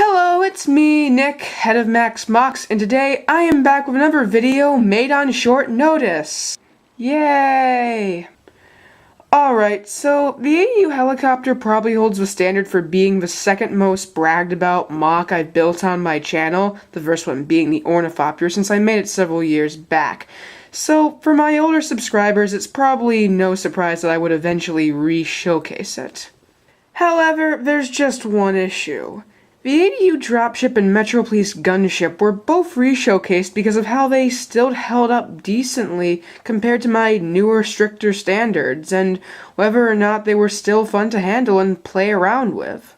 Hello, it's me, Nick, head of MOCs, and today I am back with another video made on short notice. Yay! Alright, so the AU helicopter probably holds the standard for being the second most bragged about MOC I've built on my channel, the first one being the ornithopter since I made it several years back. So, for my older subscribers, it's probably no surprise that I would eventually re-showcase it. However, there's just one issue. The ADU dropship and Metro Police gunship were both re-showcased because of how they still held up decently compared to my newer, stricter standards, and whether or not they were still fun to handle and play around with.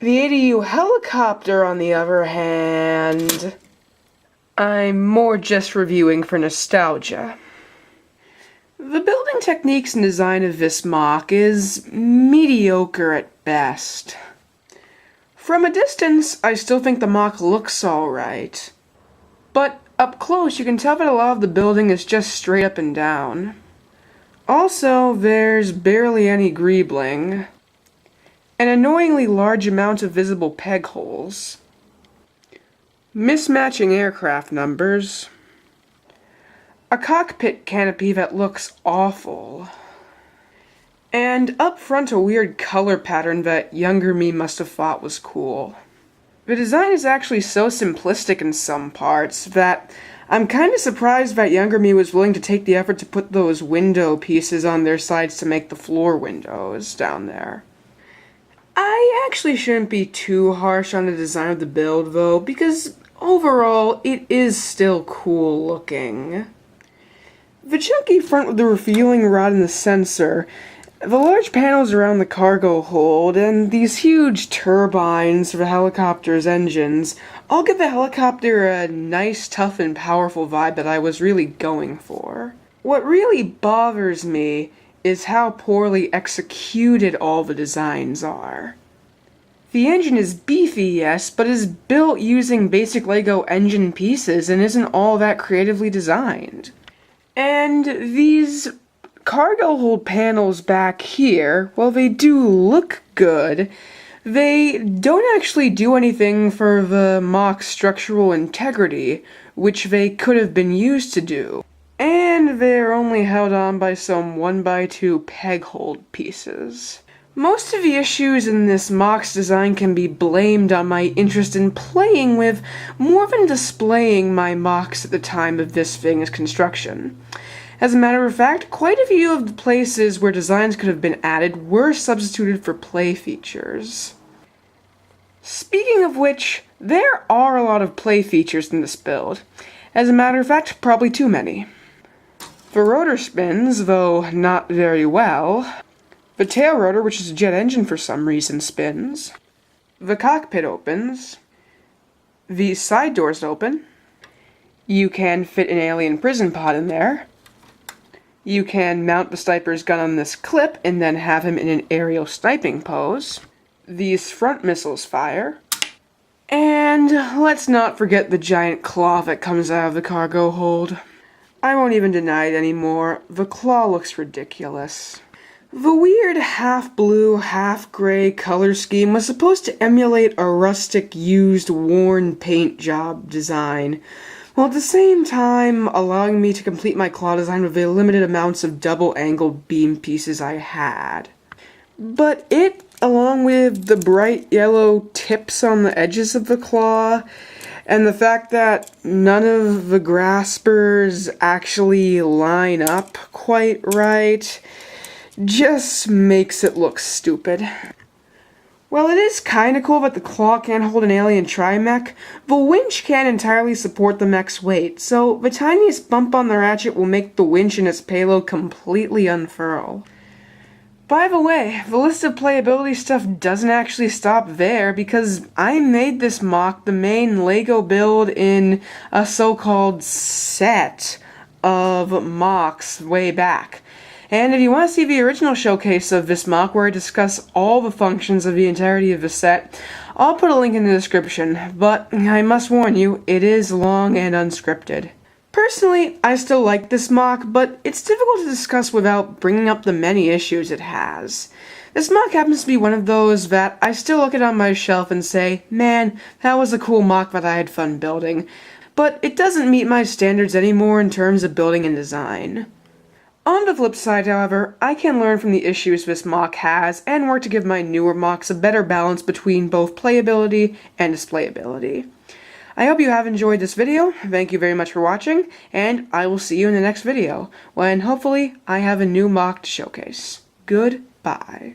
The ADU helicopter, on the other hand, I'm more just reviewing for nostalgia. The building techniques and design of this MOC is mediocre at best. From a distance, I still think the MOC looks alright. But up close, you can tell that a lot of the building is just straight up and down. Also, there's barely any greebling. An annoyingly large amount of visible peg holes. Mismatching aircraft numbers. A cockpit canopy that looks awful. And up front a weird color pattern that younger me must have thought was cool. The design is actually so simplistic in some parts that I'm kinda surprised that younger me was willing to take the effort to put those window pieces on their sides to make the floor windows down there. I actually shouldn't be too harsh on the design of the build though, because overall it is still cool looking. The chunky front with the refueling rod and the sensor, the large panels around the cargo hold, and these huge turbines for the helicopter's engines all give the helicopter a nice, tough, and powerful vibe that I was really going for. What really bothers me is how poorly executed all the designs are. The engine is beefy, yes, but is built using basic LEGO engine pieces and isn't all that creatively designed. And these cargo hold panels back here, while they do look good, they don't actually do anything for the MOC's structural integrity, which they could have been used to do. And they're only held on by some 1x2 peg hold pieces. Most of the issues in this MOC's design can be blamed on my interest in playing with more than displaying my MOCs at the time of this thing's construction. As a matter of fact, quite a few of the places where designs could have been added were substituted for play features. Speaking of which, there are a lot of play features in this build. As a matter of fact, probably too many. The rotor spins, though not very well. The tail rotor, which is a jet engine for some reason, spins. The cockpit opens. The side doors open. You can fit an alien prison pod in there. You can mount the sniper's gun on this clip and then have him in an aerial sniping pose. These front missiles fire. And let's not forget the giant claw that comes out of the cargo hold. I won't even deny it anymore. The claw looks ridiculous. The weird half-blue, half-gray color scheme was supposed to emulate a rustic, used, worn paint job design, while at the same time allowing me to complete my claw design with the limited amounts of double-angled beam pieces I had. But it, along with the bright yellow tips on the edges of the claw, and the fact that none of the graspers actually line up quite right, just makes it look stupid. While it is kinda cool that the claw can hold an alien trimech, the winch can't entirely support the mech's weight, so the tiniest bump on the ratchet will make the winch and its payload completely unfurl. By the way, the list of playability stuff doesn't actually stop there, because I made this MOC the main LEGO build in a so-called set of MOCs way back. And if you want to see the original showcase of this MOC where I discuss all the functions of the entirety of the set, I'll put a link in the description, but I must warn you, it is long and unscripted. Personally, I still like this MOC, but it's difficult to discuss without bringing up the many issues it has. This MOC happens to be one of those that I still look at on my shelf and say, man, that was a cool MOC that I had fun building. But it doesn't meet my standards anymore in terms of building and design. On the flip side, however, I can learn from the issues this MOC has and work to give my newer MOCs a better balance between both playability and displayability. I hope you have enjoyed this video, thank you very much for watching, and I will see you in the next video, when hopefully I have a new MOC to showcase. Goodbye.